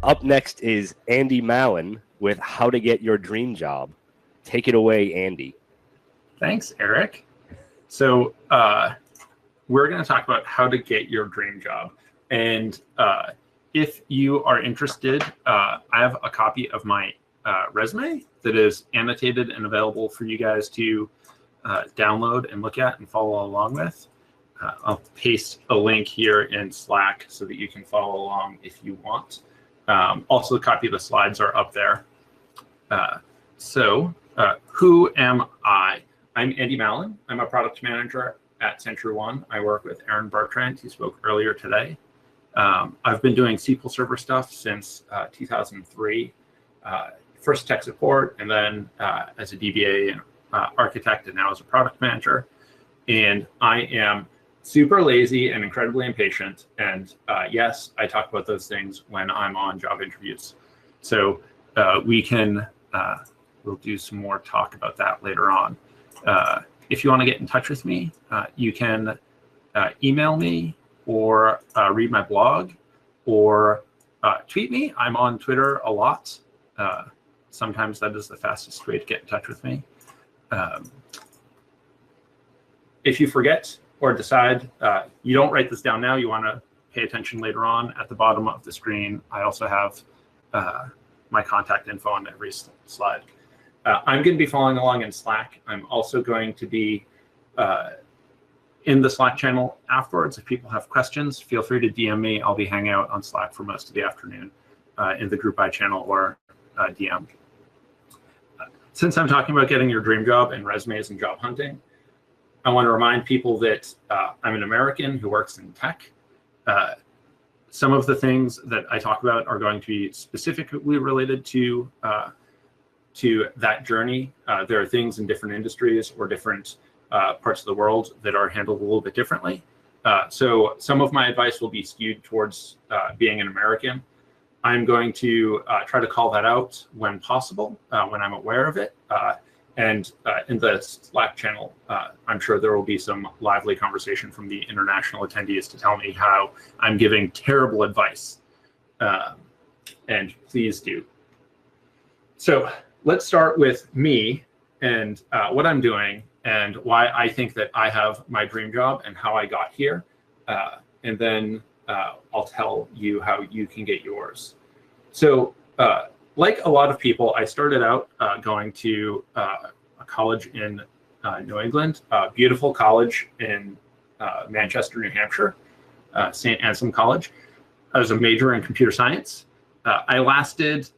Up next is Andy Mallon with How to Get Your Dream Job. Take it away, Andy. Thanks, Eric. So we're going to talk about how to get your dream job. And if you are interested, I have a copy of my resume that is annotated and available for you guys to download and look at and follow along with. I'll paste a link here in Slack so that you can follow along if you want. Also, a copy of the slides are up there. Who am I? I'm Andy Mallon. I'm a product manager at Century One. I work with Aaron Bertrand, who spoke earlier today. I've been doing SQL Server stuff since 2003. First tech support, and then as a DBA and architect, and now as a product manager. And I am super lazy and incredibly impatient. And yes, I talk about those things when I'm on job interviews. So we'll do some more talk about that later on. If you want to get in touch with me, you can email me or read my blog or tweet me. I'm on Twitter a lot. Sometimes that is the fastest way to get in touch with me. If you forget or decide you don't write this down now, you want to pay attention later on, at the bottom of the screen, I also have my contact info on every slide. I'm going to be following along in Slack. I'm also going to be in the Slack channel afterwards. If people have questions, feel free to DM me. I'll be hanging out on Slack for most of the afternoon in the GroupBy channel or DM. Since I'm talking about getting your dream job and resumes and job hunting, I want to remind people that I'm an American who works in tech. Some of the things that I talk about are going to be specifically related to that journey. There are things in different industries or different parts of the world that are handled a little bit differently. So some of my advice will be skewed towards being an American. I'm going to try to call that out when possible, when I'm aware of it. And in the Slack channel, I'm sure there will be some lively conversation from the international attendees to tell me how I'm giving terrible advice. And please do. So let's start with me and what I'm doing and why I think that I have my dream job and how I got here. And then I'll tell you how you can get yours. So like a lot of people, I started out going to a college in New England, a beautiful college in Manchester, New Hampshire, St. Anselm College. I was a major in computer science. I lasted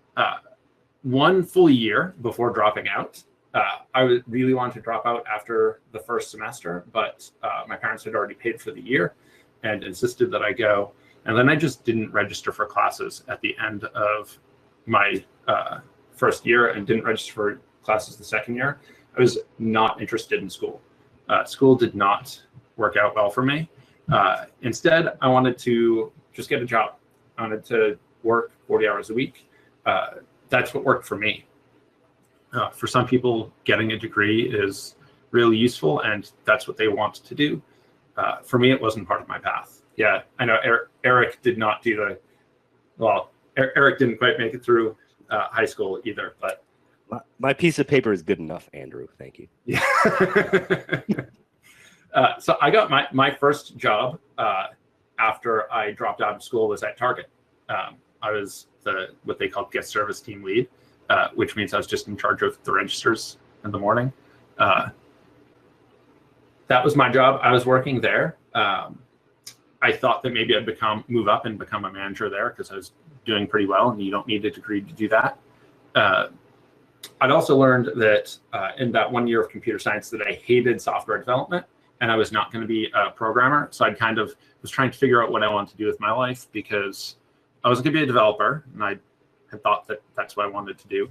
1 full year before dropping out. I really wanted to drop out after the first semester, but my parents had already paid for the year and insisted that I go. And then I just didn't register for classes at the end of my first year and didn't register for classes the second year. I was not interested in school. School did not work out well for me. Instead, I wanted to just get a job. I wanted to work 40 hours a week. That's what worked for me. For some people, getting a degree is really useful and that's what they want to do. For me, it wasn't part of my path. Yeah, I know Eric did not do Eric didn't quite make it through high school either, but. My piece of paper is good enough, Andrew. Thank you. Yeah. So I got my first job after I dropped out of school was at Target. I was what they call guest service team lead, which means I was just in charge of the registers in the morning. That was my job. I was working there. I thought that maybe I'd move up and become a manager there because I was doing pretty well, and you don't need a degree to do that. I'd also learned that in that 1 year of computer science that I hated software development and I was not going to be a programmer. So I kind of was trying to figure out what I wanted to do with my life because I was going to be a developer and I had thought that that's what I wanted to do.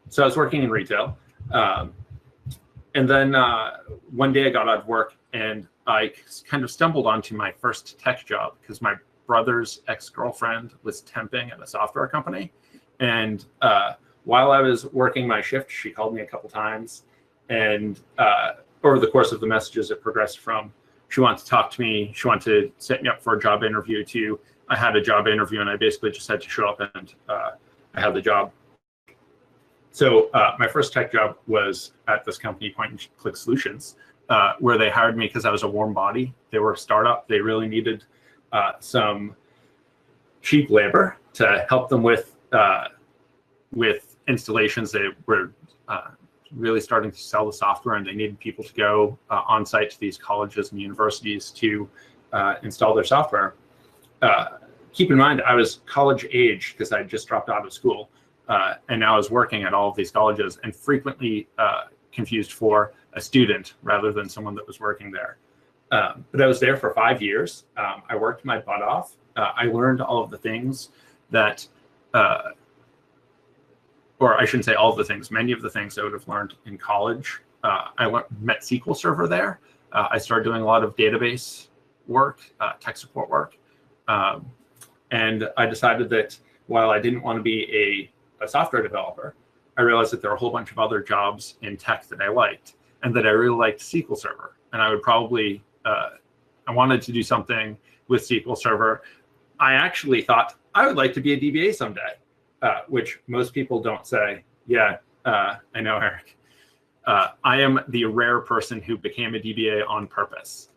So I was working in retail. And then one day I got out of work and I kind of stumbled onto my first tech job because my brother's ex-girlfriend was temping at a software company. And while I was working my shift, she called me a couple times. And over the course of the messages, it progressed from she wanted to talk to me, she wanted to set me up for a job interview to I had a job interview, and I basically just had to show up, and I had the job. So my first tech job was at this company, Point and Click Solutions, where they hired me because I was a warm body. They were a startup. They really needed some cheap labor to help them with installations. They were really starting to sell the software, and they needed people to go on site to these colleges and universities to install their software. Keep in mind, I was college age because I just dropped out of school, and now I was working at all of these colleges, and frequently confused for a student rather than someone that was working there. But I was there for 5 years. I worked my butt off. I learned all of the things that, or I shouldn't say all of the things, many of the things I would have learned in college. I met SQL Server there. I started doing a lot of database work, tech support work. And I decided that while I didn't want to be a software developer, I realized that there were a whole bunch of other jobs in tech that I liked, and that I really liked SQL Server. And I would probably, I wanted to do something with SQL Server. I actually thought I would like to be a DBA someday, which most people don't say. Yeah, I know, Eric. I am the rare person who became a DBA on purpose.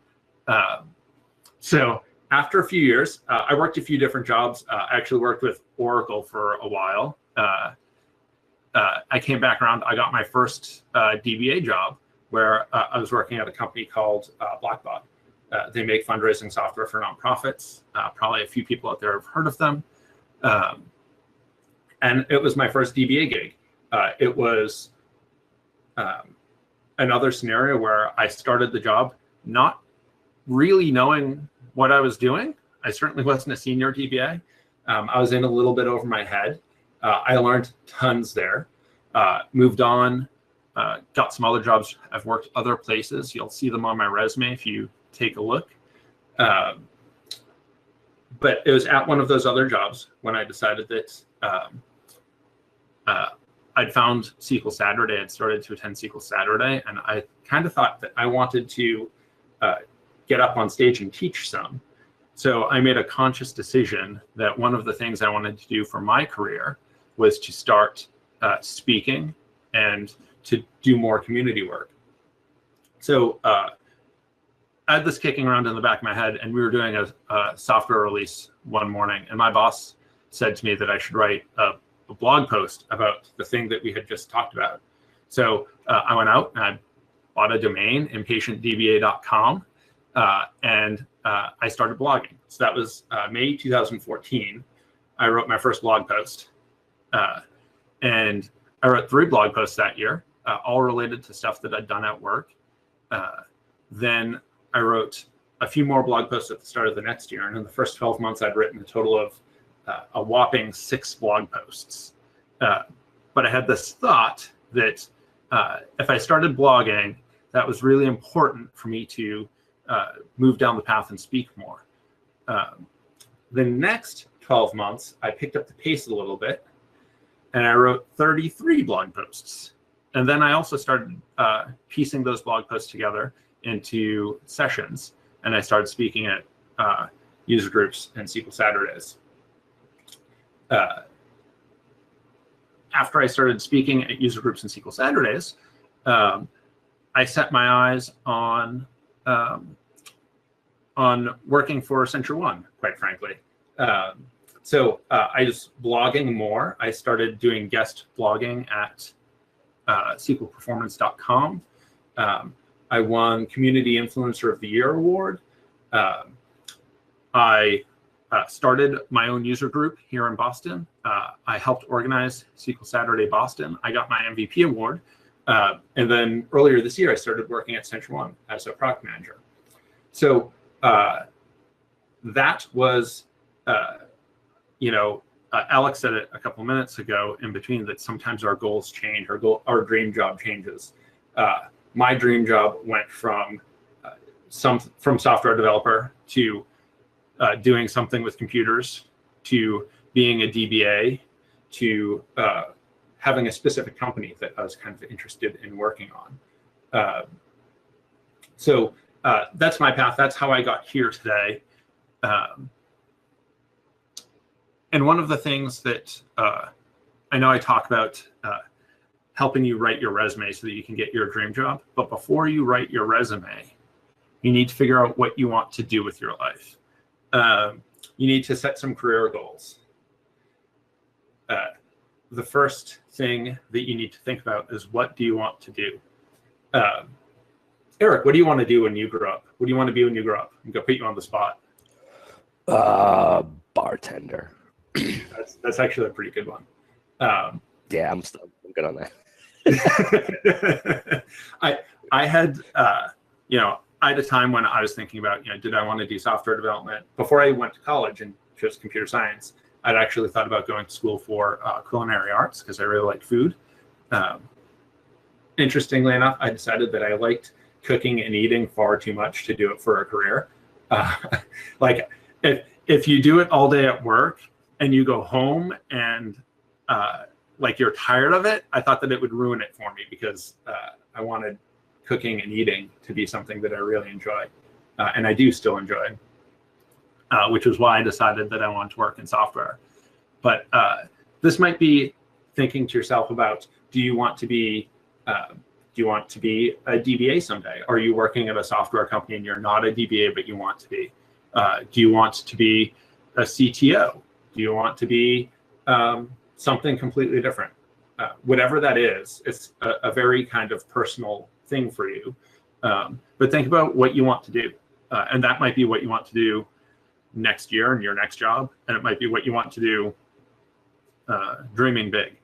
So after a few years, I worked a few different jobs. I actually worked with Oracle for a while. I came back around. I got my first DBA job where I was working at a company called Blackbot. They make fundraising software for nonprofits. Probably a few people out there have heard of them. And it was my first DBA gig. It was another scenario where I started the job not really knowing what I was doing. I certainly wasn't a senior DBA. I was in a little bit over my head. I learned tons there. Moved on, got some other jobs. I've worked other places. You'll see them on my resume if you take a look. But it was at one of those other jobs when I decided that I'd found SQL Saturday. I'd started to attend SQL Saturday, and I kind of thought that I wanted to get up on stage and teach some. So I made a conscious decision that one of the things I wanted to do for my career was to start speaking and to do more community work. So I had this kicking around in the back of my head, and we were doing a software release one morning, and my boss said to me that I should write a blog post about the thing that we had just talked about. So I went out and I bought a domain, impatientdba.com, and I started blogging. So that was May 2014. I wrote my first blog post. And I wrote 3 blog posts that year, all related to stuff that I'd done at work. Then I wrote a few more blog posts at the start of the next year. And in the first 12 months, I'd written a total of a whopping 6 blog posts. But I had this thought that if I started blogging, that was really important for me to move down the path and speak more. The next 12 months, I picked up the pace a little bit, and I wrote 33 blog posts. And then I also started piecing those blog posts together into sessions, and I started speaking at user groups and SQL Saturdays. After I started speaking at user groups and SQL Saturdays, I set my eyes on working for Century One, quite frankly. So I was blogging more. I started doing guest blogging at SQLperformance.com. I won Community Influencer of the Year award. I started my own user group here in Boston. I helped organize SQL Saturday Boston. I got my MVP award. And then earlier this year, I started working at Century One as a product manager. So that was, Alex said it a couple minutes ago in between that sometimes our goals change, our dream job changes. My dream job went from software developer to doing something with computers, to being a DBA, to having a specific company that I was kind of interested in working on. So that's my path. That's how I got here today. And one of the things that I know I talk about helping you write your resume so that you can get your dream job. But before you write your resume, you need to figure out what you want to do with your life. You need to set some career goals. The first thing that you need to think about is, what do you want to do? Eric, what do you want to do when you grow up? What do you want to be when you grow up? I'm going to put you on the spot. Bartender. That's actually a pretty good one. Yeah, I'm good on that. I had I had a time when I was thinking about, did I want to do software development? Before I went to college and chose computer science, I'd actually thought about going to school for culinary arts because I really like food. Interestingly enough, I decided that I liked cooking and eating far too much to do it for a career. Like if you do it all day at work and you go home and like you're tired of it, I thought that it would ruin it for me because I wanted cooking and eating to be something that I really enjoy. And I do still enjoy, which is why I decided that I wanted to work in software. But this might be thinking to yourself about, do you want to be a DBA someday? Are you working at a software company and you're not a DBA, but you want to be? Do you want to be a CTO? Do you want to be something completely different? Whatever that is, it's a very kind of personal thing for you. But think about what you want to do. And that might be what you want to do next year in your next job. And it might be what you want to do dreaming big.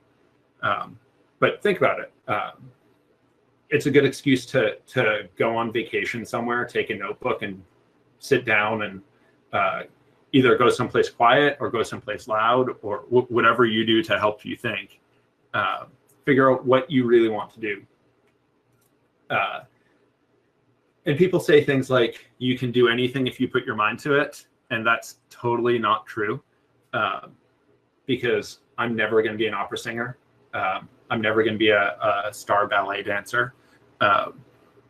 But think about it. It's a good excuse to go on vacation somewhere, take a notebook and sit down and either go someplace quiet or go someplace loud or whatever you do to help you think. Figure out what you really want to do. And people say things like, you can do anything if you put your mind to it. And that's totally not true, because I'm never going to be an opera singer. I'm never going to be a star ballet dancer.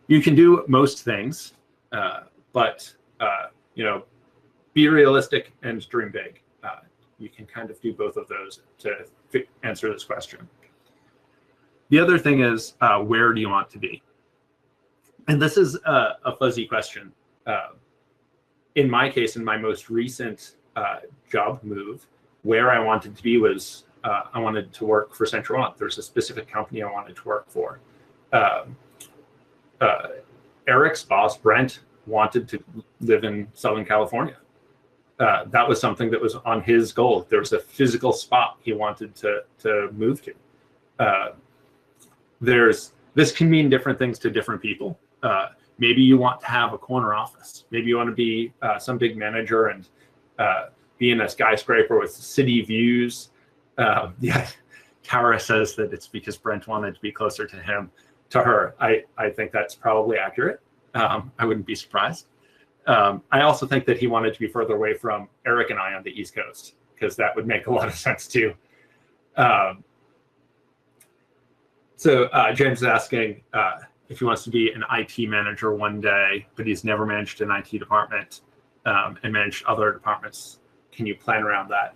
You can do most things, but be realistic and dream big. You can kind of do both of those to answer this question. The other thing is, where do you want to be? And this is a fuzzy question. In my case, in my most recent job move, where I wanted to be was I wanted to work for Central One. There's a specific company I wanted to work for. Eric's boss, Brent, wanted to live in Southern California. That was something that was on his goal. There was a physical spot he wanted to move to. This can mean different things to different people. Maybe you want to have a corner office. Maybe you want to be some big manager and be in a skyscraper with city views. Yeah, Tara says that it's because Brent wanted to be closer to her. I think that's probably accurate. I wouldn't be surprised. I also think that he wanted to be further away from Eric and I on the East Coast, because that would make a lot of sense too. So James is asking if he wants to be an IT manager one day, but he's never managed an IT department and managed other departments. Can you plan around that?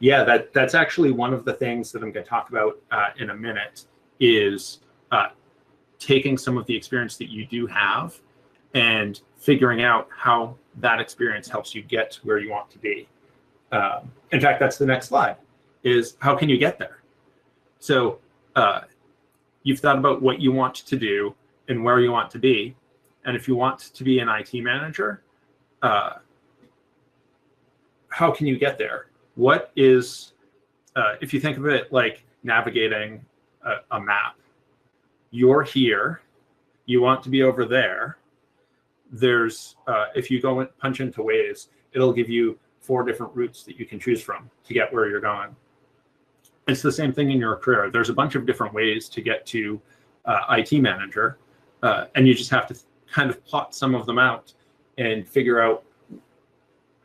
Yeah, that's actually one of the things that I'm going to talk about in a minute, is taking some of the experience that you do have and figuring out how that experience helps you get where you want to be. In fact, that's the next slide, is how can you get there? So you've thought about what you want to do and where you want to be. And if you want to be an IT manager, how can you get there? What is, if you think of it like navigating a map, you're here, you want to be over there. There's, if you go and punch into Waze, it'll give you 4 different routes that you can choose from to get where you're going. It's the same thing in your career. There's a bunch of different ways to get to IT manager, and you just have to kind of plot some of them out and figure out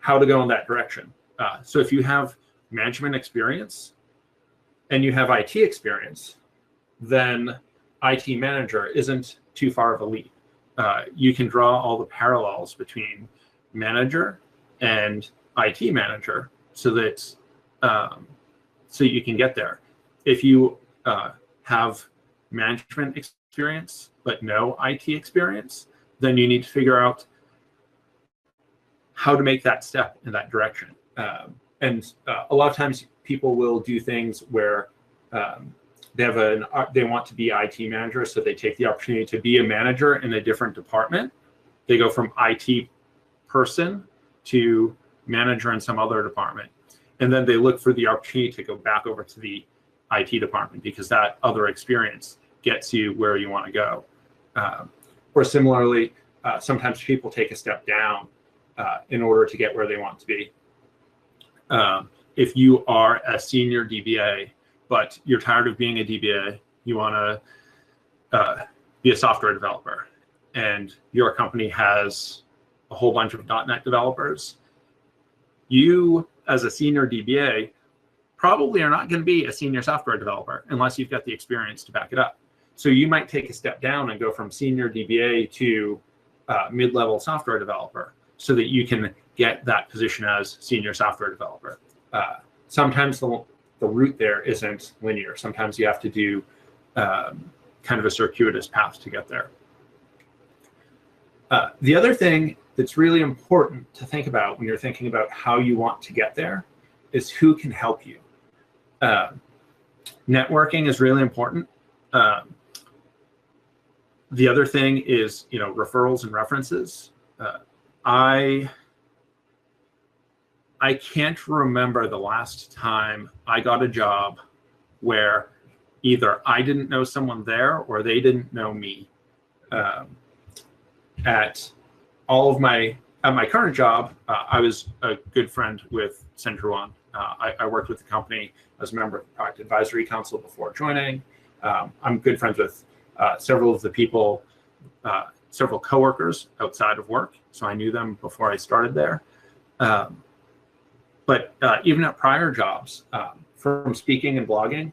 how to go in that direction. So if you have management experience and you have IT experience, then IT manager isn't too far of a leap. You can draw all the parallels between manager and IT manager so that so you can get there. If you have management experience but no IT experience, then you need to figure out how to make that step in that direction. And a lot of times people will do things where they want to be IT manager, so they take the opportunity to be a manager in a different department. They go from IT person to manager in some other department. And then they look for the opportunity to go back over to the IT department because that other experience gets you where you want to go. Or similarly, sometimes people take a step down in order to get where they want to be. If you are a senior DBA, but you're tired of being a DBA, you want to be a software developer, and your company has a whole bunch of .NET developers, you, as a senior DBA, probably are not going to be a senior software developer unless you've got the experience to back it up. So you might take a step down and go from senior DBA to mid-level software developer so that you can get that position as senior software developer. Sometimes the route there isn't linear. Sometimes you have to do kind of a circuitous path to get there. The other thing that's really important to think about when you're thinking about how you want to get there is who can help you. Networking is really important. The other thing is, referrals and references. I can't remember the last time I got a job where either I didn't know someone there or they didn't know me. At my current job, I was a good friend with CenturyOne. I worked with the company as a member of the product advisory council before joining. I'm good friends with several of the people, several coworkers outside of work, so I knew them before I started there. But even at prior jobs, from speaking and blogging,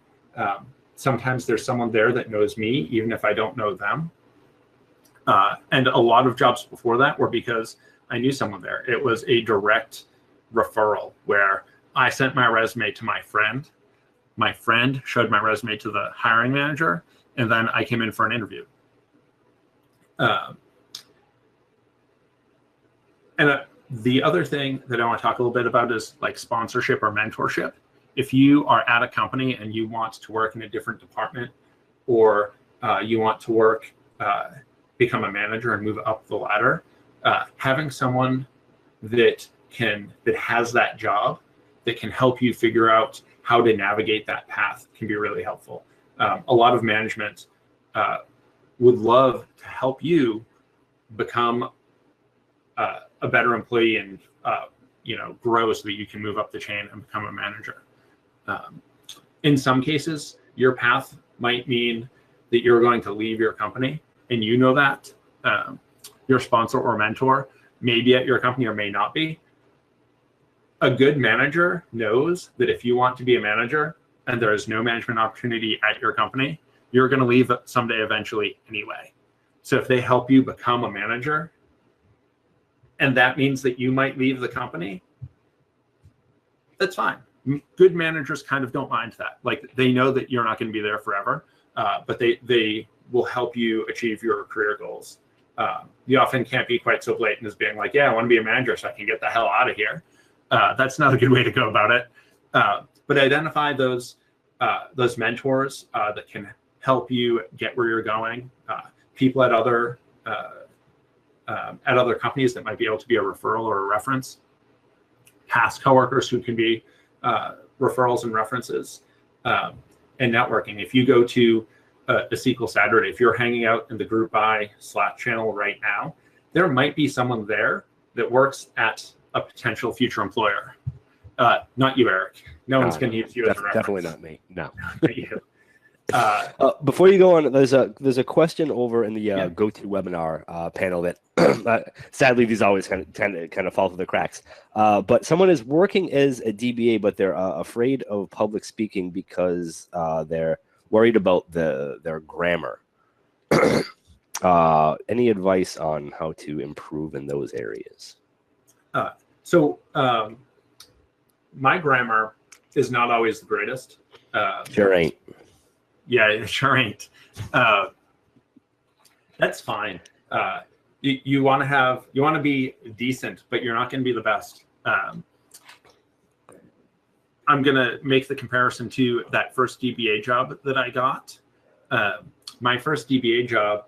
sometimes there's someone there that knows me, even if I don't know them. And a lot of jobs before that were because I knew someone there. It was a direct referral where I sent my resume to my friend. My friend showed my resume to the hiring manager, and then I came in for an interview. And the other thing that I want to talk a little bit about is like sponsorship or mentorship. If you are at a company and you want to work in a different department, or you want to work, become a manager and move up the ladder, having someone that has that job that can help you figure out how to navigate that path can be really helpful. A lot of management would love to help you become a better employee and grow so that you can move up the chain and become a manager. In some cases, your path might mean that you're going to leave your company, and you know that. Your sponsor or mentor may be at your company or may not be. A good manager knows that if you want to be a manager and there is no management opportunity at your company, you're going to leave someday eventually anyway. So if they help you become a manager, and that means that you might leave the company, that's fine. Good managers kind of don't mind that. Like, they know that you're not going to be there forever, but they will help you achieve your career goals. You often can't be quite so blatant as being like, yeah, I want to be a manager so I can get the hell out of here. That's not a good way to go about it. But identify those mentors that can help you get where you're going. People at other companies that might be able to be a referral or a reference. Past coworkers who can be referrals and references. And networking. If you go to a SQL Saturday, if you're hanging out in the GroupBy Slack channel right now, there might be someone there that works at a potential future employer. Not you, Eric. No one's going to use you as a reference. Definitely not me. No. Not you. Before you go on, there's a question over in the GoToWebinar panel that sadly these always kind of fall through the cracks. But someone is working as a DBA, but they're afraid of public speaking because they're worried about their grammar. Any advice on how to improve in those areas? So my grammar is not always the greatest. Sure ain't. Yeah, it sure ain't. That's fine. You want to be decent, but you're not going to be the best. I'm going to make the comparison to that first DBA job that I got. My first DBA job,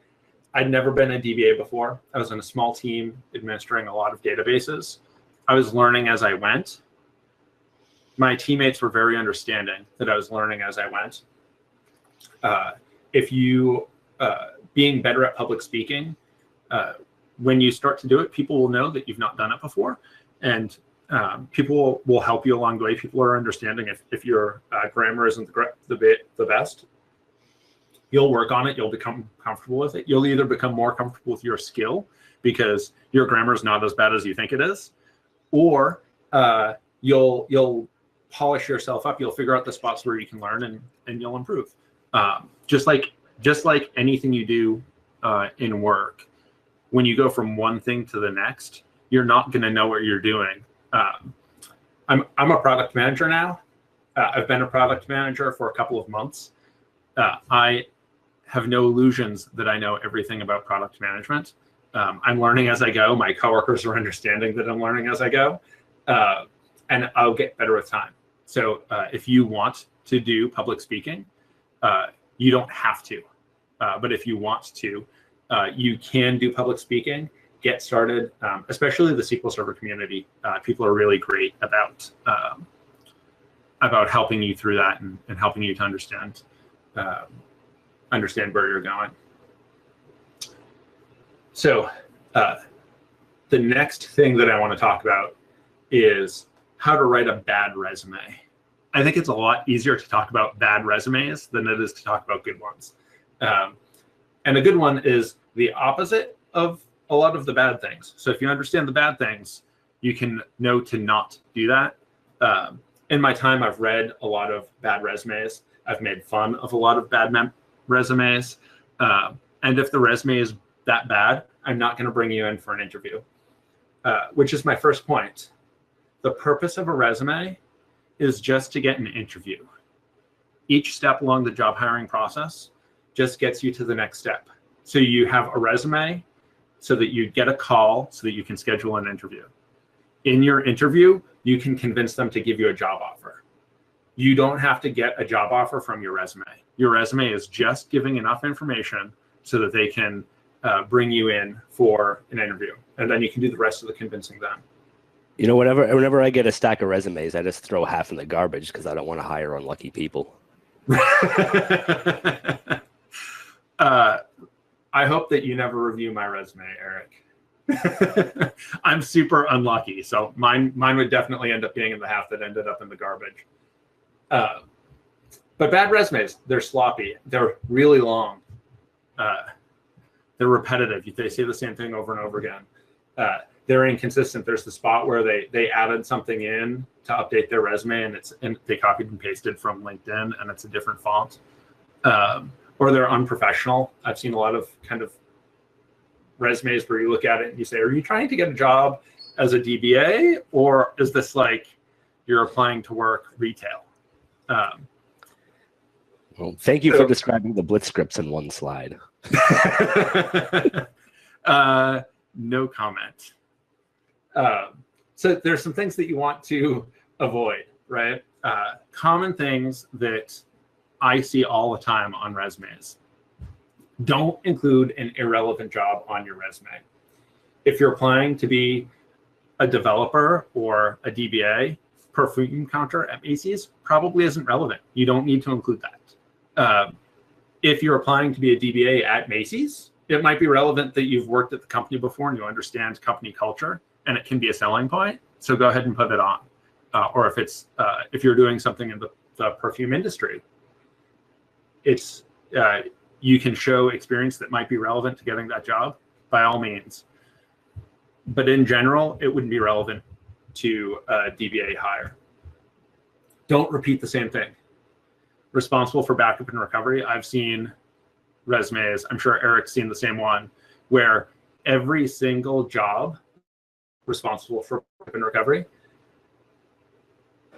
I'd never been a DBA before. I was in a small team administering a lot of databases. I was learning as I went. My teammates were very understanding that I was learning as I went. Being better at public speaking, when you start to do it, people will know that you've not done it before, and people will help you along the way. People are understanding if your grammar isn't the best. You'll work on it. You'll become comfortable with it. You'll either become more comfortable with your skill because your grammar is not as bad as you think it is, or you'll polish yourself up. You'll figure out the spots where you can learn, and you'll improve. Just like anything you do in work, when you go from one thing to the next, you're not going to know what you're doing. I'm a product manager now. I've been a product manager for a couple of months. I have no illusions that I know everything about product management. I'm learning as I go. My coworkers are understanding that I'm learning as I go, and I'll get better with time. So if you want to do public speaking, you don't have to, but if you want to, you can do public speaking. Get started, especially the SQL Server community. People are really great about helping you through that and helping you to understand where you're going. So the next thing that I want to talk about is how to write a bad resume. I think it's a lot easier to talk about bad resumes than it is to talk about good ones. And a good one is the opposite of a lot of the bad things. So if you understand the bad things, you can know to not do that. In my time, I've read a lot of bad resumes. I've made fun of a lot of bad resumes. And if the resume is that bad, I'm not going to bring you in for an interview, which is my first point. The purpose of a resume is just to get an interview. Each step along the job hiring process just gets you to the next step. So you have a resume so that you get a call so that you can schedule an interview. In your interview, you can convince them to give you a job offer. You don't have to get a job offer from your resume. Your resume is just giving enough information so that they can bring you in for an interview. And then you can do the rest of the convincing them. You know, whenever I get a stack of resumes, I just throw half in the garbage because I don't want to hire unlucky people. I hope that you never review my resume, Eric. I'm super unlucky, so mine would definitely end up being in the half that ended up in the garbage. But bad resumes, they're sloppy. They're really long. They're repetitive. They say the same thing over and over again. They're inconsistent. There's the spot where they added something in to update their resume, and they copied and pasted from LinkedIn, and it's a different font. Or they're unprofessional. I've seen a lot of kind of resumes where you look at it and you say, are you trying to get a job as a DBA, or is this like you're applying to work retail? Well, thank you for describing the Blitz scripts in one slide. No comment. So there's some things that you want to avoid, right? Common things that I see all the time on resumes. Don't include an irrelevant job on your resume. If you're applying to be a developer or a DBA, perfume counter at Macy's probably isn't relevant. You don't need to include that. If you're applying to be a DBA at Macy's, it might be relevant that you've worked at the company before and you understand company culture, and it can be a selling point. So go ahead and put it on. Or if you're doing something in the perfume industry, you can show experience that might be relevant to getting that job, by all means. But in general, it wouldn't be relevant to a DBA hire. Don't repeat the same thing. Responsible for backup and recovery. I've seen resumes, I'm sure Eric's seen the same one, where every single job responsible for backup and recovery,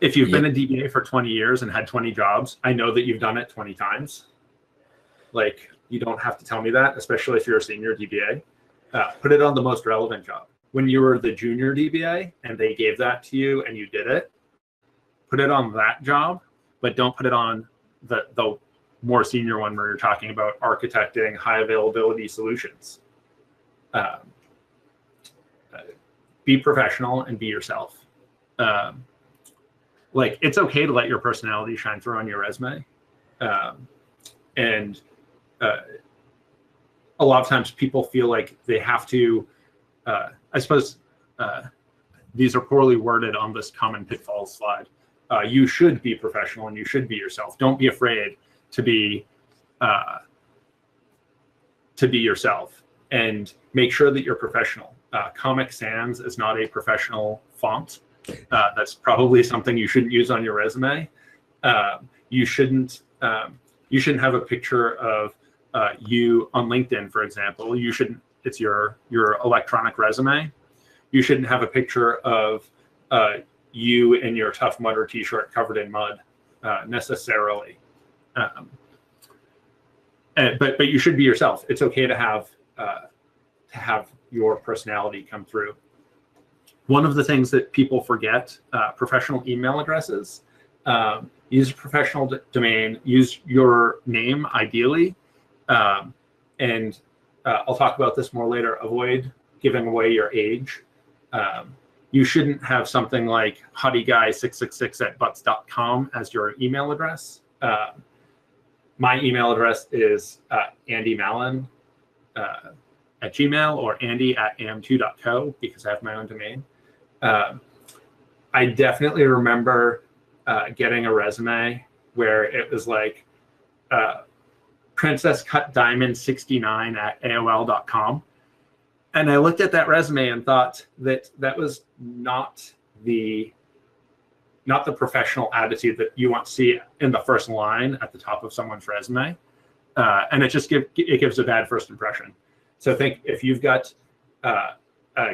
If you've been a DBA for 20 years and had 20 jobs, I know that you've done it 20 times. Like, you don't have to tell me that, especially if you're a senior DBA. Put it on the most relevant job. When you were the junior DBA and they gave that to you and you did it, put it on that job, but don't put it on the more senior one where you're talking about architecting high availability solutions. Be professional and be yourself. Like, it's okay to let your personality shine through on your resume. And a lot of times people feel like they have to, I suppose these are poorly worded on this common pitfalls slide. You should be professional and you should be yourself. Don't be afraid to be yourself, and make sure that you're professional. Comic Sans is not a professional font. That's probably something you shouldn't use on your resume. You shouldn't have a picture of you on LinkedIn, for example. You shouldn't. It's your electronic resume. You shouldn't have a picture of you in your Tough Mudder t-shirt covered in mud necessarily. But you should be yourself. It's okay to have your personality come through. One of the things that people forget, professional email addresses. Use a professional domain. Use your name ideally, and I'll talk about this more later. Avoid giving away your age. You shouldn't have something like hottyguy666@butts.com as your email address. My email address is Andy Mallon at Gmail, or Andy@am2.co, because I have my own domain. I definitely remember getting a resume where it was like Princess Cut Diamond 69@AOL.com. And I looked at that resume and thought that was not the professional attitude that you want to see in the first line at the top of someone's resume. And it just gives a bad first impression. So think, if you've got a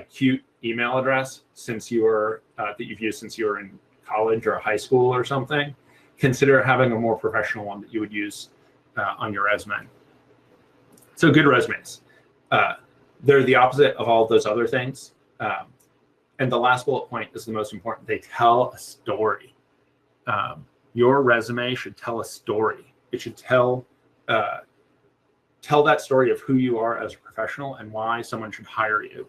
cute email address that you've used since you were in college or high school or something, consider having a more professional one that you would use on your resume. So good resumes. They're the opposite of all of those other things. And the last bullet point is the most important. They tell a story. Your resume should tell a story. It should tell that story of who you are as a professional and why someone should hire you.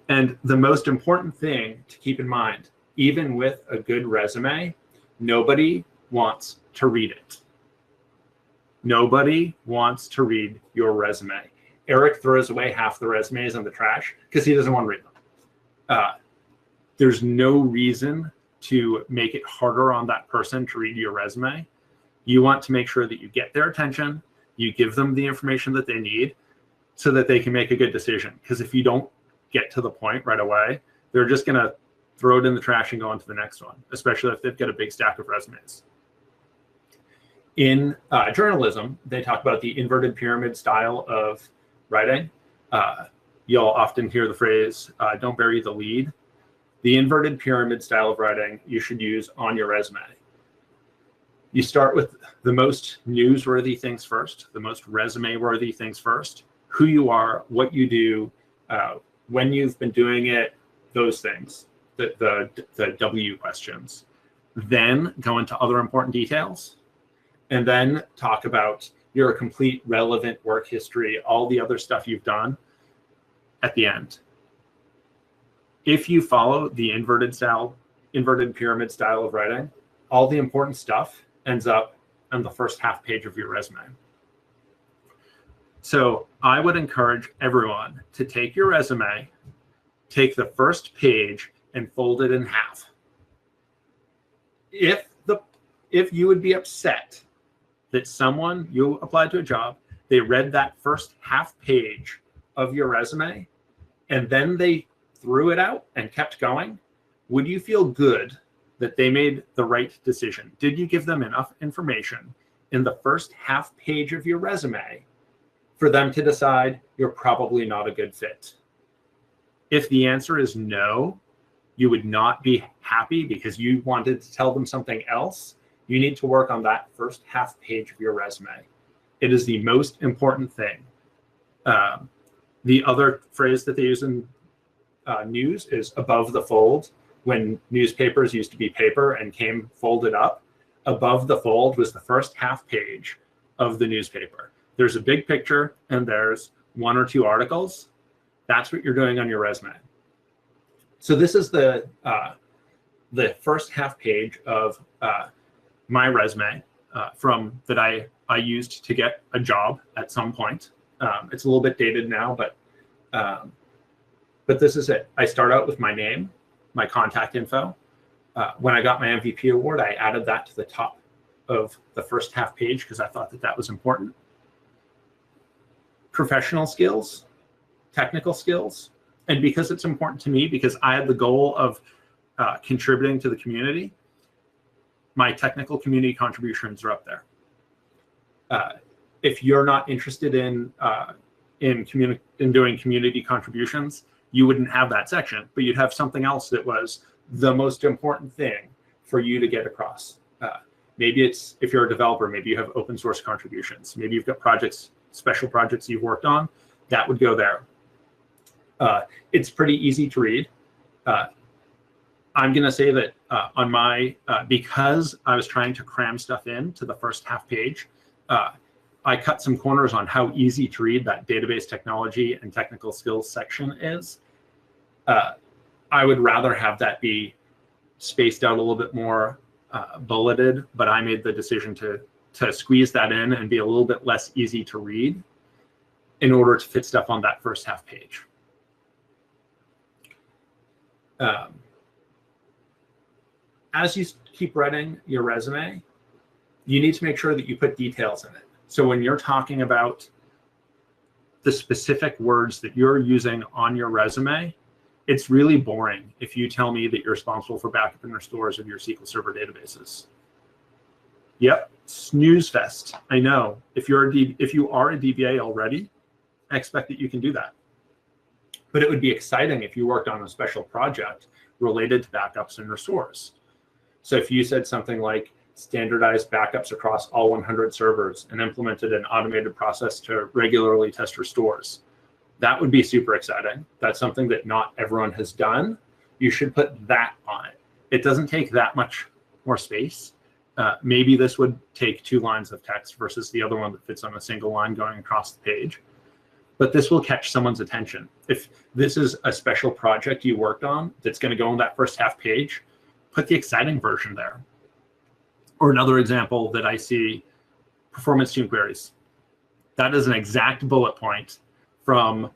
And the most important thing to keep in mind, even with a good resume, nobody wants to read it. Nobody wants to read your resume. Eric throws away half the resumes in the trash because he doesn't want to read them. There's no reason to make it harder on that person to read your resume. You want to make sure that you get their attention, you give them the information that they need so that they can make a good decision. Because if you don't get to the point right away, they're just going to throw it in the trash and go on to the next one, especially if they've got a big stack of resumes. In journalism, they talk about the inverted pyramid style of writing. You'll often hear the phrase, don't bury the lead. The inverted pyramid style of writing you should use on your resume. You start with the most newsworthy things first, the most resume-worthy things first, who you are, what you do, when you've been doing it, those things, the W questions. Then go into other important details, and then talk about your complete relevant work history, all the other stuff you've done at the end. If you follow the inverted pyramid style of writing, all the important stuff ends up on the first half page of your resume. So I would encourage everyone to take your resume, take the first page and fold it in half. If you would be upset that you applied to a job, they read that first half page of your resume, and then they threw it out and kept going, would you feel good that they made the right decision? Did you give them enough information in the first half page of your resume for them to decide you're probably not a good fit? If the answer is no, you would not be happy because you wanted to tell them something else, you need to work on that first half page of your resume. It is the most important thing. The other phrase that they use in news is above the fold. When newspapers used to be paper and came folded up, above the fold was the first half page of the newspaper. There's a big picture and there's 1 or 2 articles. That's what you're doing on your resume. So this is the first half page of my resume from that I used to get a job at some point. It's a little bit dated now, but this is it. I start out with my name, my contact info. When I got my MVP award, I added that to the top of the first half page because I thought that that was important. Professional skills, technical skills, and because it's important to me, because I had the goal of contributing to the community, my technical community contributions are up there. If you're not interested in doing community contributions, you wouldn't have that section, but you'd have something else that was the most important thing for you to get across. Maybe it's, if you're a developer, maybe you have open source contributions. Maybe you've got projects, special projects you've worked on, that would go there. It's pretty easy to read. I'm going to say that on my, because I was trying to cram stuff into the first half page, I cut some corners on how easy to read that database technology and technical skills section is. I would rather have that be spaced out a little bit more bulleted, but I made the decision to squeeze that in and be a little bit less easy to read in order to fit stuff on that first half page. As you keep writing your resume, you need to make sure that you put details in it. So when you're talking about the specific words that you're using on your resume, it's really boring if you tell me that you're responsible for backup and restores of your SQL Server databases. Yep, snooze fest. I know. If you are a DBA already, I expect that you can do that. But it would be exciting if you worked on a special project related to backups and restores. So if you said something like standardized backups across all 100 servers and implemented an automated process to regularly test restores, that would be super exciting. That's something that not everyone has done. You should put that on it. It doesn't take that much more space. Maybe this would take 2 lines of text versus the other one that fits on a single line going across the page. But this will catch someone's attention. If this is a special project you worked on that's going to go on that first half page, put the exciting version there. Or another example that I see, performance tune queries. That is an exact bullet point from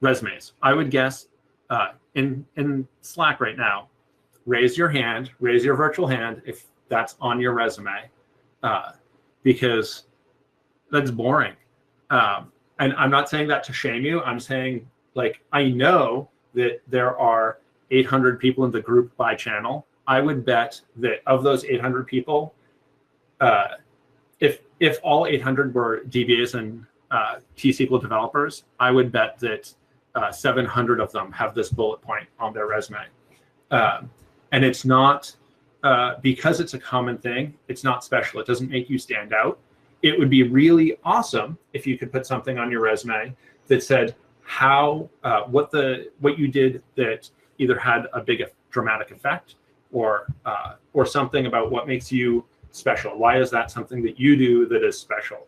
resumes. I would guess in Slack right now, raise your hand, raise your virtual hand if that's on your resume, because that's boring. And I'm not saying that to shame you. I'm saying, like, I know that there are 800 people in the GroupBy channel. I would bet that of those 800 people, if all 800 were DBAs and T-SQL developers, I would bet that 700 of them have this bullet point on their resume. And it's not, because it's a common thing, it's not special. It doesn't make you stand out. It would be really awesome if you could put something on your resume that said how, what you did that either had a big dramatic effect or something about what makes you special. Why is that something that you do that is special?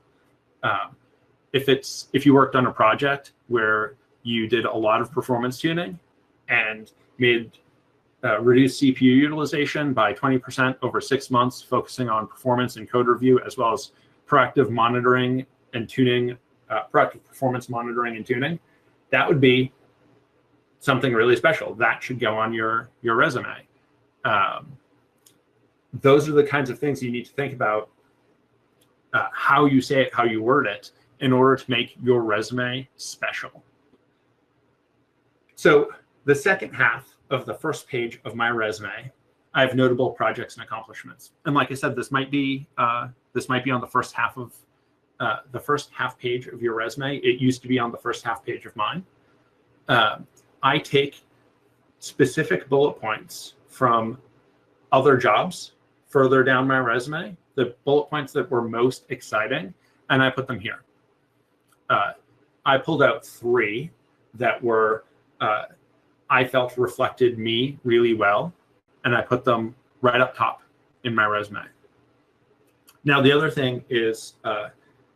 If you worked on a project where you did a lot of performance tuning and made reduced CPU utilization by 20% over 6 months, focusing on performance and code review, as well as proactive monitoring and tuning, proactive performance monitoring and tuning, that would be something really special. That should go on your resume. Those are the kinds of things you need to think about, how you say it, how you word it, in order to make your resume special. So the second half of the first page of my resume, I have notable projects and accomplishments. And like I said, this might be on the first half of the first half page of your resume. It used to be on the first half page of mine. I take specific bullet points from other jobs further down my resume, the bullet points that were most exciting, and I put them here. I pulled out 3 that were I felt reflected me really well, and I put them right up top in my resume. Now, the other thing is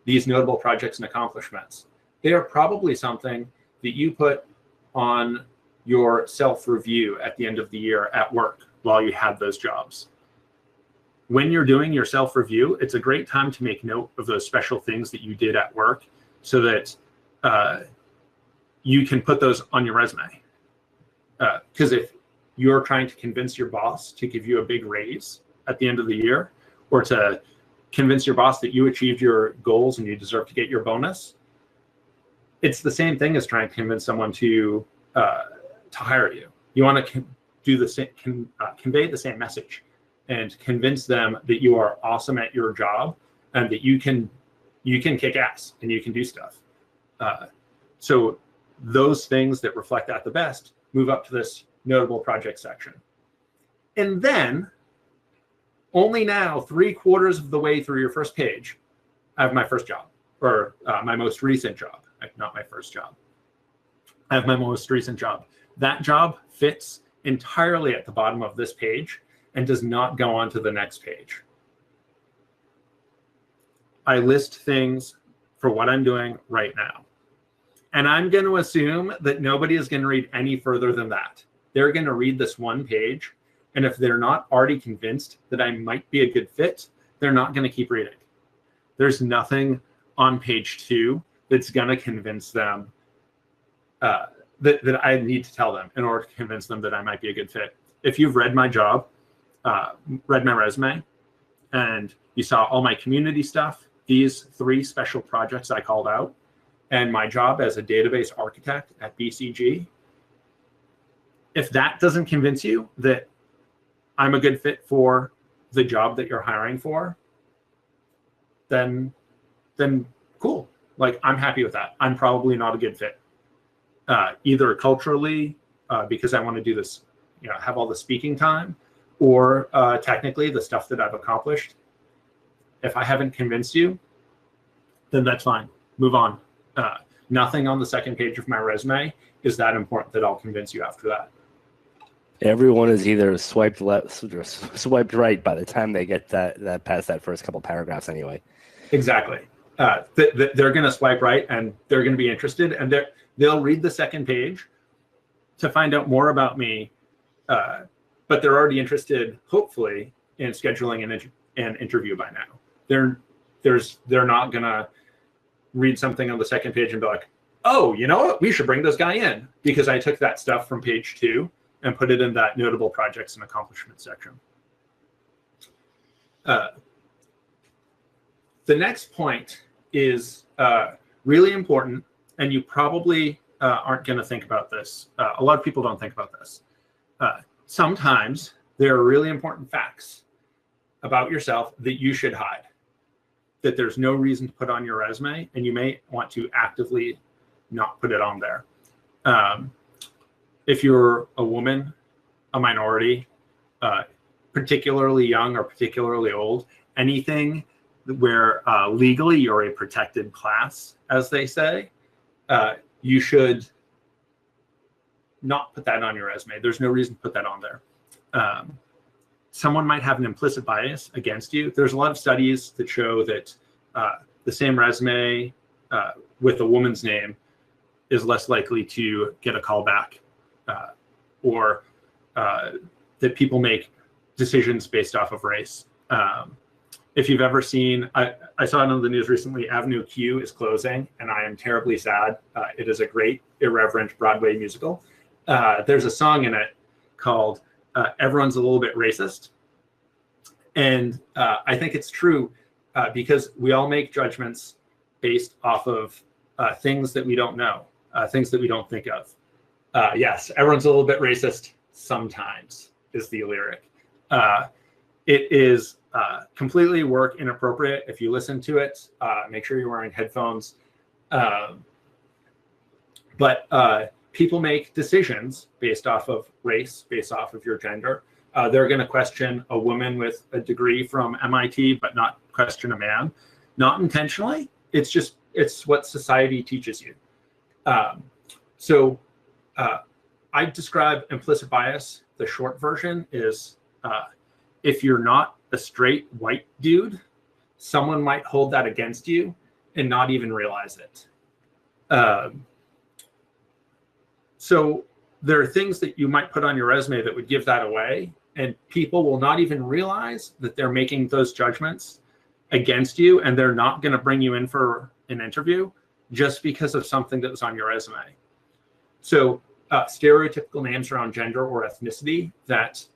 these notable projects and accomplishments. They are probably something that you put on your self-review at the end of the year at work while you had those jobs. When you're doing your self-review, it's a great time to make note of those special things that you did at work so that you can put those on your resume. Because if you're trying to convince your boss to give you a big raise at the end of the year, or to convince your boss that you achieved your goals and you deserve to get your bonus, it's the same thing as trying to convince someone to hire you. You want to do the same, convey the same message and convince them that you are awesome at your job and that you can kick ass and you can do stuff. So those things that reflect that the best move up to this notable project section. And then only now 3/4 of the way through your first page, I have my first job, or my most recent job, not my first job. I have my most recent job. That job fits entirely at the bottom of this page and does not go on to the next page. I list things for what I'm doing right now. And I'm going to assume that nobody is going to read any further than that. They're going to read this one page, and if they're not already convinced that I might be a good fit, they're not going to keep reading. There's nothing on page 2 that's going to convince them that I need to tell them in order to convince them that I might be a good fit. If you've read my job, read my resume, and you saw all my community stuff, these 3 special projects I called out, and my job as a database architect at BCG, if that doesn't convince you that I'm a good fit for the job that you're hiring for, then cool. Like, I'm happy with that. I'm probably not a good fit. Either culturally, because I want to do this, have all the speaking time, or technically the stuff that I've accomplished. If I haven't convinced you, then that's fine. Move on. Nothing on the second page of my resume is that important that I'll convince you after that. Everyone is either swiped left or swiped right by the time they get that past that first couple paragraphs anyway. Exactly. They're going to swipe right, and they're going to be interested, and they'll read the second page to find out more about me, but they're already interested, hopefully, in scheduling an interview by now. They're not going to read something on the second page and be like, oh, you know what? We should bring this guy in because I took that stuff from page 2 and put it in that notable projects and accomplishments section. The next point is really important, and you probably aren't going to think about this. A lot of people don't think about this. Sometimes there are really important facts about yourself that you should hide, that there's no reason to put on your resume, and you may want to actively not put it on there. If you're a woman, a minority, particularly young or particularly old, anything where legally you're a protected class, as they say, you should not put that on your resume. There's no reason to put that on there. Someone might have an implicit bias against you. There's a lot of studies that show that the same resume with a woman's name is less likely to get a call back, or that people make decisions based off of race. If you've ever seen, I saw it on the news recently, Avenue Q is closing, and I am terribly sad. It is a great, irreverent Broadway musical. There's a song in it called Everyone's a Little Bit Racist. And I think it's true because we all make judgments based off of things that we don't know, things that we don't think of. Yes, everyone's a little bit racist sometimes is the lyric. It is completely work inappropriate. If you listen to it, make sure you're wearing headphones. But people make decisions based off of race, based off of your gender. They're going to question a woman with a degree from MIT, but not question a man, not intentionally. It's what society teaches you. So I describe implicit bias. The short version is if you're not a straight white dude, someone might hold that against you and not even realize it. So there are things that you might put on your resume that would give that away, and people will not even realize that they're making those judgments against you, and they're not going to bring you in for an interview just because of something that was on your resume. So stereotypical names around gender or ethnicity that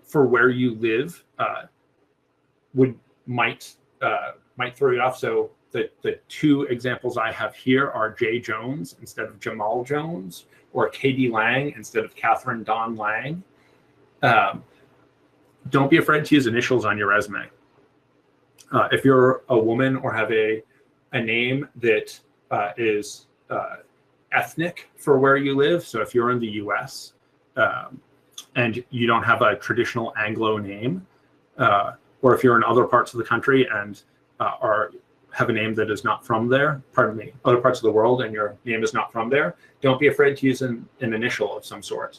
for where you live might throw you off. So the two examples I have here are Jay Jones instead of Jamal Jones, or Katie Lang instead of Catherine Dawn Lang. Don't be afraid to use initials on your resume. If you're a woman or have a name that is ethnic for where you live, so if you're in the US and you don't have a traditional Anglo name, or if you're in other parts of the country and have a name that is not from there, other parts of the world, and your name is not from there, don't be afraid to use an initial of some sort.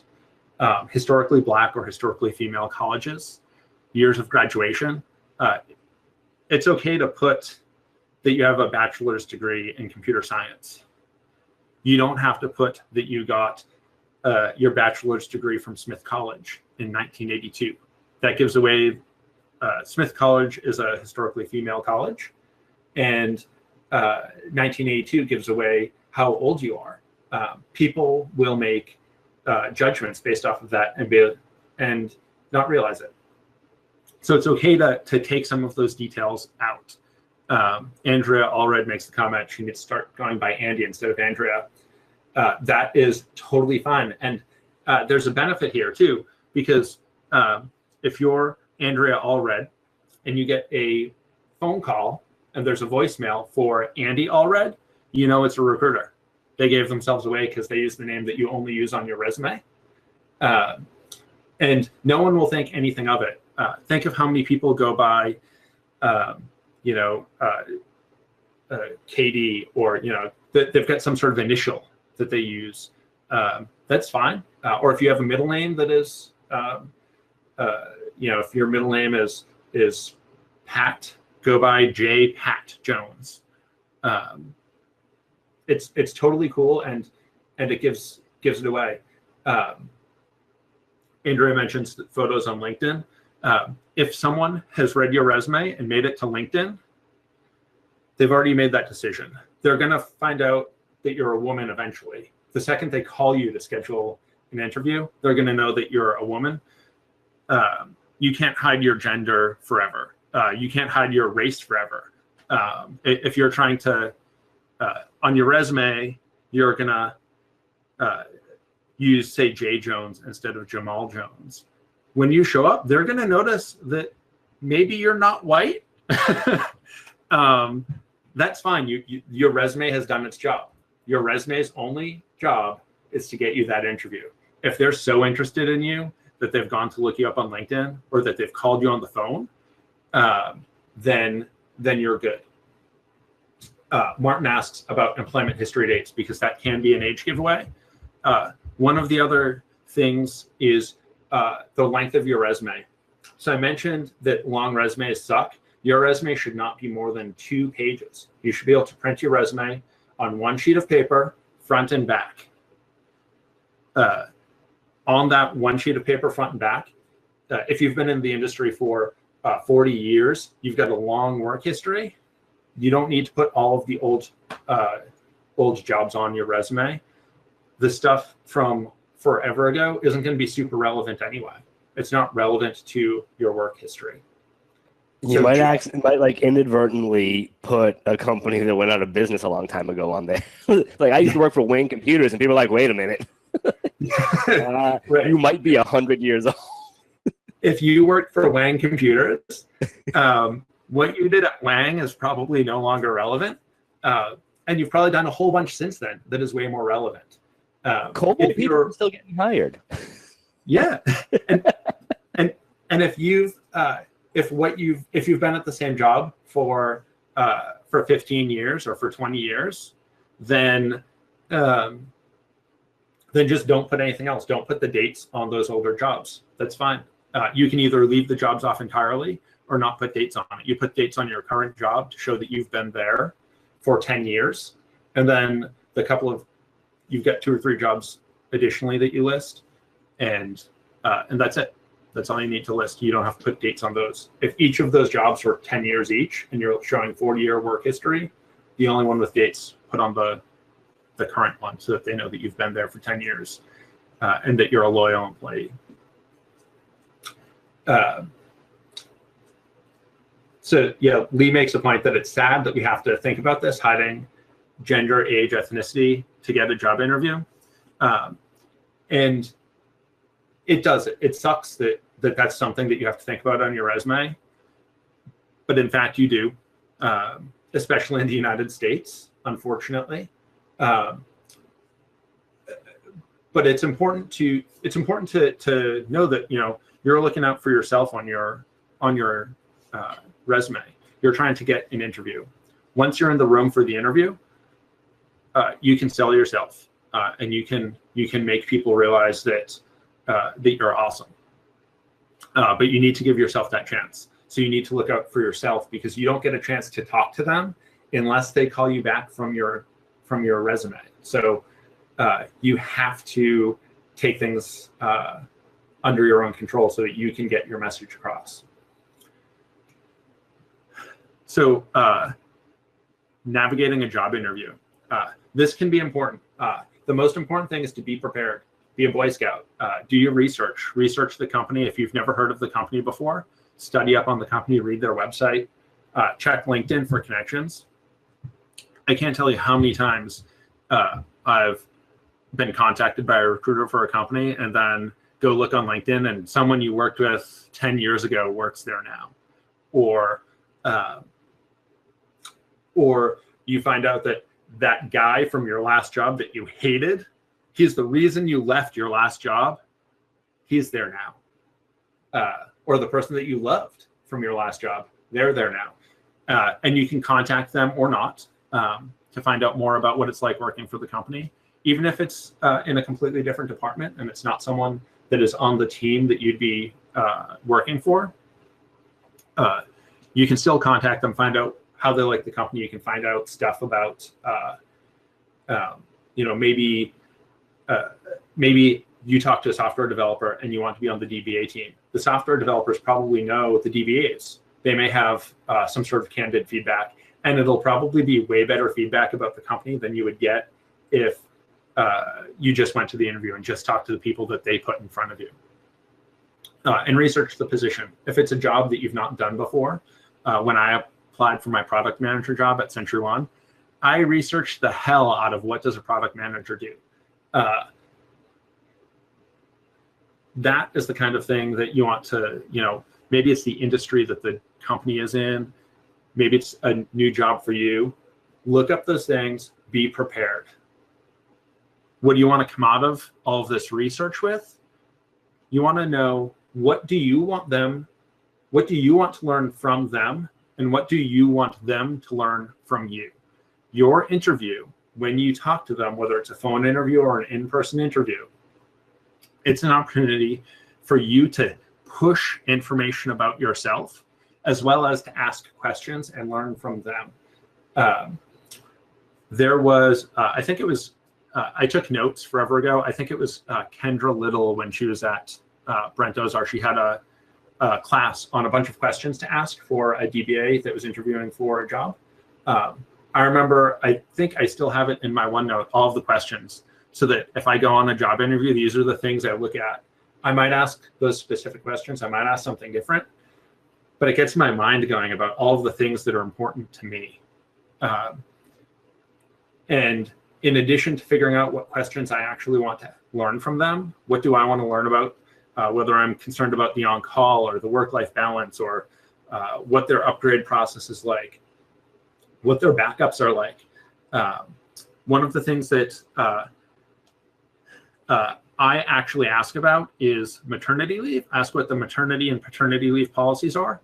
Historically Black or historically female colleges, years of graduation. It's okay to put that you have a bachelor's degree in computer science. You don't have to put that you got your bachelor's degree from Smith College in 1982. That gives away, Smith College is a historically female college, and 1982 gives away how old you are. People will make judgments based off of that and not realize it. So it's okay to take some of those details out. Andrea Allred makes the comment she needs to start going by Andy instead of Andrea. That is totally fine. And there's a benefit here too, because if you're Andrea Allred and you get a phone call and there's a voicemail for Andy Allred, you know it's a recruiter. They gave themselves away because they use the name that you only use on your resume. And no one will think anything of it. Think of how many people go by, KD, or, they've got some sort of initial that they use. That's fine. Or if you have a middle name that is, if your middle name is Pat, go by J. Pat Jones. It's totally cool, and it gives it away. Andrea mentions photos on LinkedIn. If someone has read your resume and made it to LinkedIn, they've already made that decision. They're going to find out that you're a woman eventually. The second they call you to schedule an interview, they're going to know that you're a woman. You can't hide your gender forever. You can't hide your race forever. If you're trying to, on your resume, you're going to use, say, Jay Jones instead of Jamal Jones. When you show up, they're going to notice that maybe you're not white. That's fine. Your resume has done its job. Your resume's only job is to get you that interview. If they're so interested in you that they've gone to look you up on LinkedIn, or that they've called you on the phone, then you're good. Martin asks about employment history dates, because that can be an age giveaway. One of the other things is the length of your resume. So I mentioned that long resumes suck. Your resume should not be more than 2 pages. You should be able to print your resume on one sheet of paper, front and back. On that one sheet of paper, front and back, if you've been in the industry for 40 years, you've got a long work history. You don't need to put all of the old jobs on your resume. The stuff from forever ago isn't going to be super relevant anyway. It's not relevant to your work history. You might like inadvertently put a company that went out of business a long time ago on there. Like, I used to work for Wayne Computers, and people are like, wait a minute. Right. You might be 100 years old. If you worked for Wang Computers, what you did at Wang is probably no longer relevant. And and you've probably done a whole bunch since then that is way more relevant. Cold people are still getting hired. Yeah, and if you've been at the same job for 15 years or for 20 years, then just don't put anything else. Don't put the dates on those older jobs. That's fine. You can either leave the jobs off entirely or not put dates on it. You put dates on your current job to show that you've been there for 10 years. And then you've got 2 or 3 jobs additionally that you list. And that's it. That's all you need to list. You don't have to put dates on those. If each of those jobs were 10 years each and you're showing 40-year work history, the only one with dates, put on the current one so that they know that you've been there for 10 years and that you're a loyal employee. So yeah, Lee makes a point that it's sad that we have to think about this, hiding gender, age, ethnicity to get a job interview. And it does. It sucks that that's something that you have to think about on your resume. But in fact, you do, especially in the United States, unfortunately. But it's important to know that, you know, you're looking out for yourself on your resume. You're trying to get an interview. Once you're in the room for the interview, you can sell yourself, and you can make people realize that you're awesome. But you need to give yourself that chance. So you need to look out for yourself, because you don't get a chance to talk to them unless they call you back from your resume. So you have to take things under your own control so that you can get your message across. So navigating a job interview. This can be important. The most important thing is to be prepared. Be a Boy Scout. Do your research. Research the company. If you've never heard of the company before, study up on the company, read their website, check LinkedIn for connections. I can't tell you how many times I've been contacted by a recruiter for a company and then go look on LinkedIn and someone you worked with 10 years ago works there now. Or you find out that guy from your last job that you hated, he's the reason you left your last job. He's there now. Or the person that you loved from your last job, they're there now. And you can contact them or not to find out more about what it's like working for the company, even if it's in a completely different department and it's not someone that is on the team that you'd be working for. You can still contact them, find out how they like the company. You can find out stuff about, maybe you talk to a software developer and you want to be on the DBA team. The software developers probably know the DBAs. They may have some sort of candid feedback, and it'll probably be way better feedback about the company than you would get if you just went to the interview and just talked to the people that they put in front of you. And research the position. If it's a job that you've not done before, when I applied for my product manager job at Century One, I researched the hell out of what does a product manager do. That is the kind of thing that you want to, maybe it's the industry that the company is in. Maybe it's a new job for you. Look up those things, be prepared. What do you want to come out of all of this research with? You want to know, what do you want to learn from them, and what do you want them to learn from you? Your interview, when you talk to them, whether it's a phone interview or an in-person interview, it's an opportunity for you to push information about yourself, as well as to ask questions and learn from them. There was, I think it was, I took notes forever ago. I think it was Kendra Little when she was at Brent Ozar. She had a class on a bunch of questions to ask for a DBA that was interviewing for a job. I remember, I think I still have it in my OneNote, all of the questions, so that if I go on a job interview, these are the things I look at. I might ask those specific questions. I might ask something different, but it gets my mind going about all of the things that are important to me. And in addition to figuring out what questions I actually want to learn from them, what do I want to learn about, whether I'm concerned about the on-call or the work-life balance, or what their upgrade process is like, what their backups are like. One of the things that I actually ask about is maternity leave. Ask what the maternity and paternity leave policies are.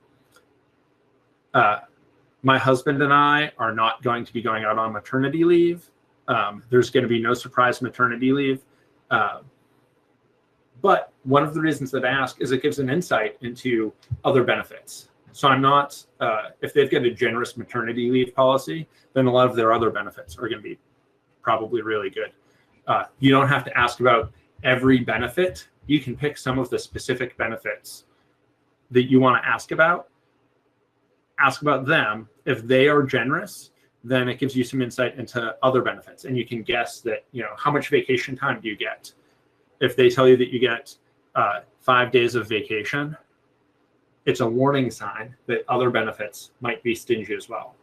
My husband and I are not going to be going out on maternity leave. There's going to be no surprise maternity leave. But one of the reasons that I ask is it gives an insight into other benefits. So I'm not, if they've got a generous maternity leave policy, then a lot of their other benefits are going to be probably really good. You don't have to ask about every benefit. You can pick some of the specific benefits that you want to ask about them. If they are generous, then it gives you some insight into other benefits. And you can guess that, how much vacation time do you get? If they tell you that you get 5 days of vacation, it's a warning sign that other benefits might be stingy as well.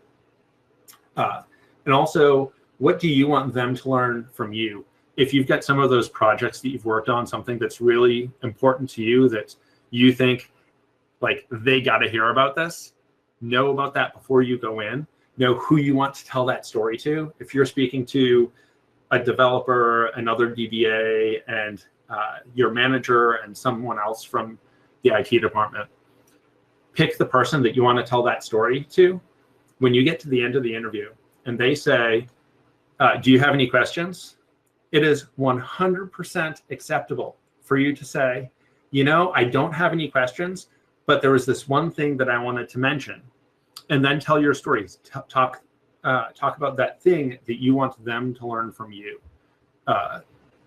And also, what do you want them to learn from you? If you've got some of those projects that you've worked on, something that's really important to you that you think like they got to hear about this, know about that before you go in, know who you want to tell that story to. If you're speaking to a developer, another DBA, and your manager and someone else from the IT department, pick the person that you want to tell that story to. When you get to the end of the interview and they say, do you have any questions? It is 100% acceptable for you to say, I don't have any questions, but there was this one thing that I wanted to mention. And then tell your stories. Talk about that thing that you want them to learn from you.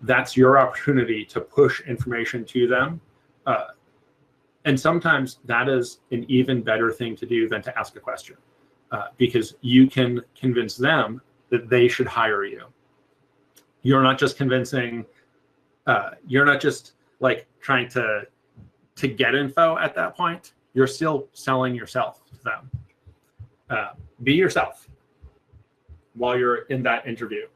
That's your opportunity to push information to them. And sometimes that is an even better thing to do than to ask a question, because you can convince them that they should hire you. You're not just convincing, you're not just like trying to get info at that point. You're still selling yourself to them. Be yourself while you're in that interview.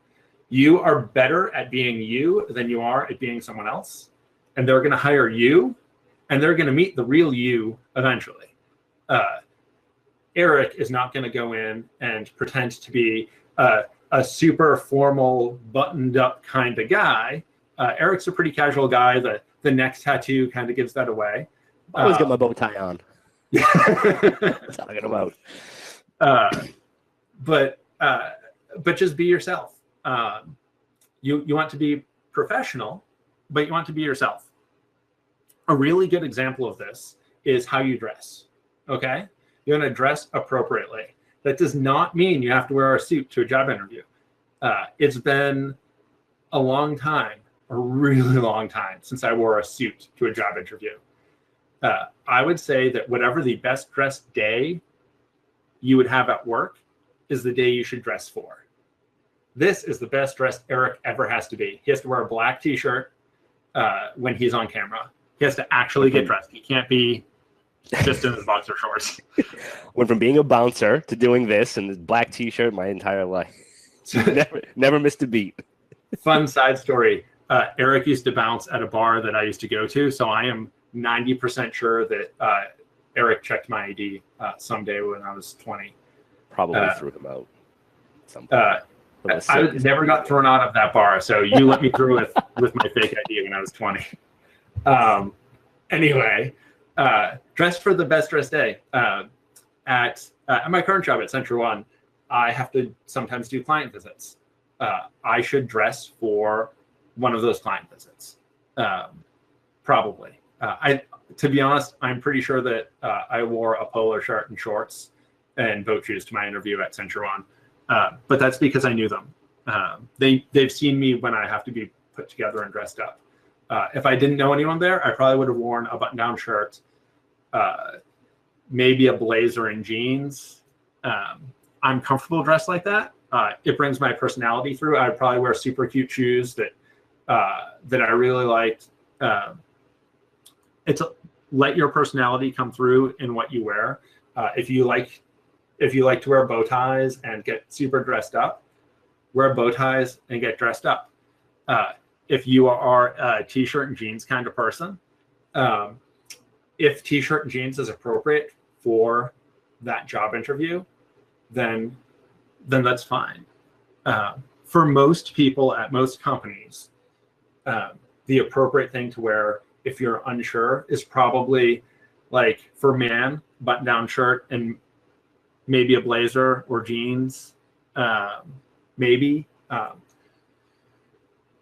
You are better at being you than you are at being someone else. And they're going to hire you, and they're going to meet the real you eventually. Eric is not going to go in and pretend to be a super formal, buttoned up kind of guy. Eric's a pretty casual guy. The neck tattoo kind of gives that away. I always got my bow tie on. That's talking about. But just be yourself. You want to be professional, but you want to be yourself. A really good example of this is how you dress. Okay, you want to dress appropriately. That does not mean you have to wear a suit to a job interview. It's been a long time, a really long time, since I wore a suit to a job interview. I would say that whatever the best dressed day you would have at work is the day you should dress for. This is the best dressed Eric ever has to be. He has to wear a black t-shirt when he's on camera. He has to actually get dressed. He can't be just in his boxer shorts. Went from being a bouncer to doing this and this black t-shirt my entire life. never missed a beat. Fun side story. Eric used to bounce at a bar that I used to go to, so I am 90% sure that Eric checked my ID someday when I was 20. Probably threw him out. I never got thrown out of that bar, so you let me through with my fake ID when I was 20. Anyway, dress for the best dress day. At my current job at Century One, I have to sometimes do client visits. I should dress for one of those client visits, probably. To be honest, I'm pretty sure that I wore a polo shirt and shorts and boat shoes to my interview at Century One, but that's because I knew them. They've seen me when I have to be put together and dressed up. If I didn't know anyone there, I probably would have worn a button-down shirt, maybe a blazer and jeans. I'm comfortable dressed like that. It brings my personality through. I'd probably wear super cute shoes that I really liked. Let your personality come through in what you wear. If you like to wear bow ties and get super dressed up, wear bow ties and get dressed up. If you are a t-shirt and jeans kind of person, if t-shirt and jeans is appropriate for that job interview, then that's fine. For most people at most companies, the appropriate thing to wear if you're unsure is probably, like, for man, button-down shirt and maybe a blazer or jeans, maybe.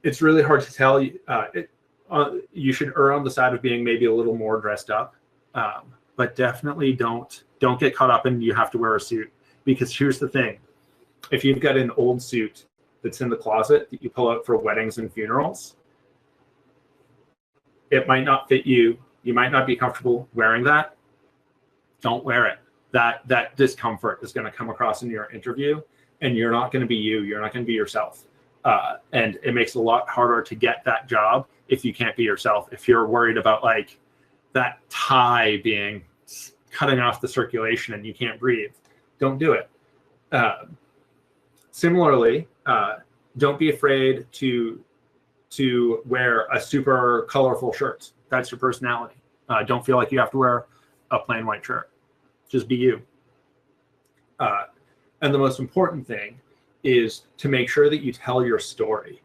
It's really hard to tell. You should err on the side of being maybe a little more dressed up, but definitely don't get caught up in you have to wear a suit, because here's the thing: if you've got an old suit that's in the closet that you pull out for weddings and funerals, it might not fit you. You might not be comfortable wearing that. Don't wear it. That discomfort is going to come across in your interview, and you're not going to be you. You're not going to be yourself. And it makes it a lot harder to get that job if you can't be yourself. If you're worried about, like, that tie being cutting off the circulation and you can't breathe, don't do it. Similarly, don't be afraid to wear a super colorful shirt. That's your personality. Don't feel like you have to wear a plain white shirt. Just be you. And the most important thing is to make sure that you tell your story.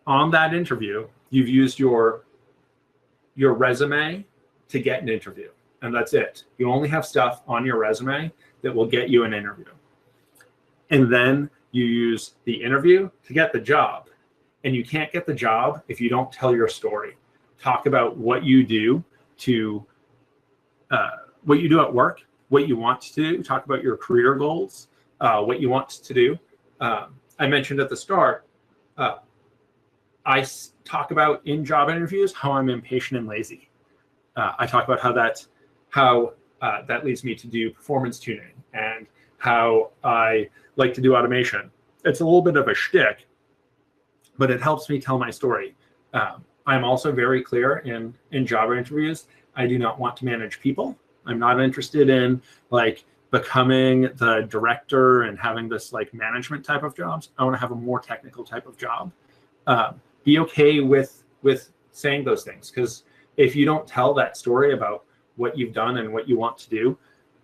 On that interview, you've used your resume to get an interview, and that's it. You only have stuff on your resume that will get you an interview. And then you use the interview to get the job. And you can't get the job if you don't tell your story. Talk about what you do what you do at work, what you want to do. Talk about your career goals, what you want to do. I mentioned at the start, I talk about in job interviews how I'm impatient and lazy. I talk about how that leads me to do performance tuning and how I like to do automation. It's a little bit of a shtick, but it helps me tell my story. I'm also very clear in job interviews. I do not want to manage people. I'm not interested in, like, becoming the director and having this, like, management type of jobs. I want to have a more technical type of job. Be okay with saying those things, because if you don't tell that story about what you've done and what you want to do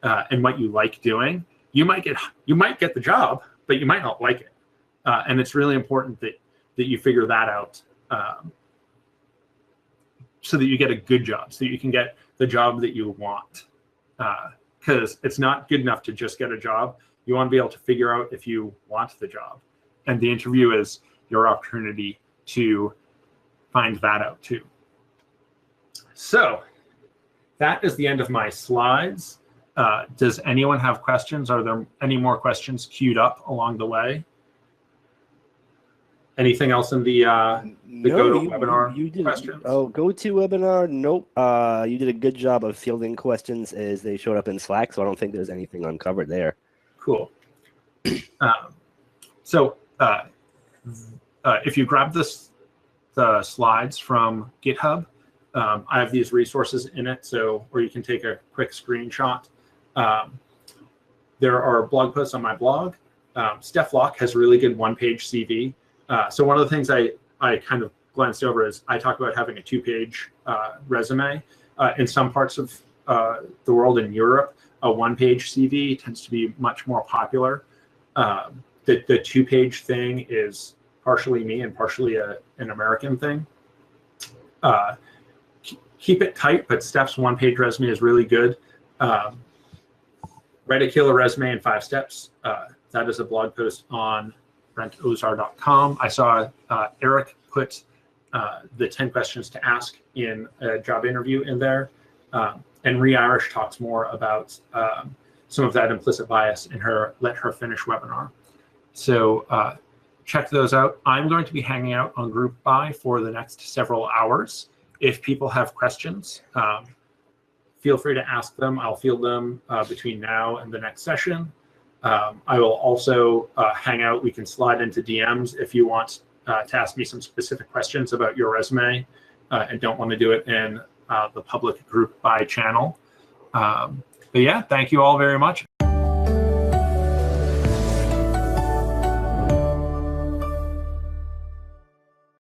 and what you like doing, you might get the job, but you might not like it. And it's really important that you figure that out so that you get a good job, so that you can get the job that you want. Because it's not good enough to just get a job. You want to be able to figure out if you want the job. And the interview is your opportunity to find that out too. So that is the end of my slides. Does anyone have questions? Are there any more questions queued up along the way? Anything else in the GoToWebinar questions? Oh, GoToWebinar, nope. You did a good job of fielding questions as they showed up in Slack, so I don't think there's anything uncovered there. Cool. If you grab the slides from GitHub, I have these resources in it, or you can take a quick screenshot. There are blog posts on my blog. Steph Locke has a really good one-page CV. So one of the things I kind of glanced over is I talk about having a 2-page resume. In some parts of the world, in Europe, a 1-page CV tends to be much more popular. The 2-page thing is partially me and partially an American thing. Keep it tight, but Steph's 1-page resume is really good. Write a killer resume in 5 steps. That is a blog post on brentozar.com. I saw Eric put the 10 questions to ask in a job interview in there. And Rhea Irish talks more about some of that implicit bias in her Let Her Finish webinar. So check those out. I'm going to be hanging out on GroupBy for the next several hours. If people have questions, feel free to ask them. I'll field them between now and the next session. I will also hang out. We can slide into DMs if you want to ask me some specific questions about your resume and don't want to do it in the public GroupBy channel. But yeah, thank you all very much.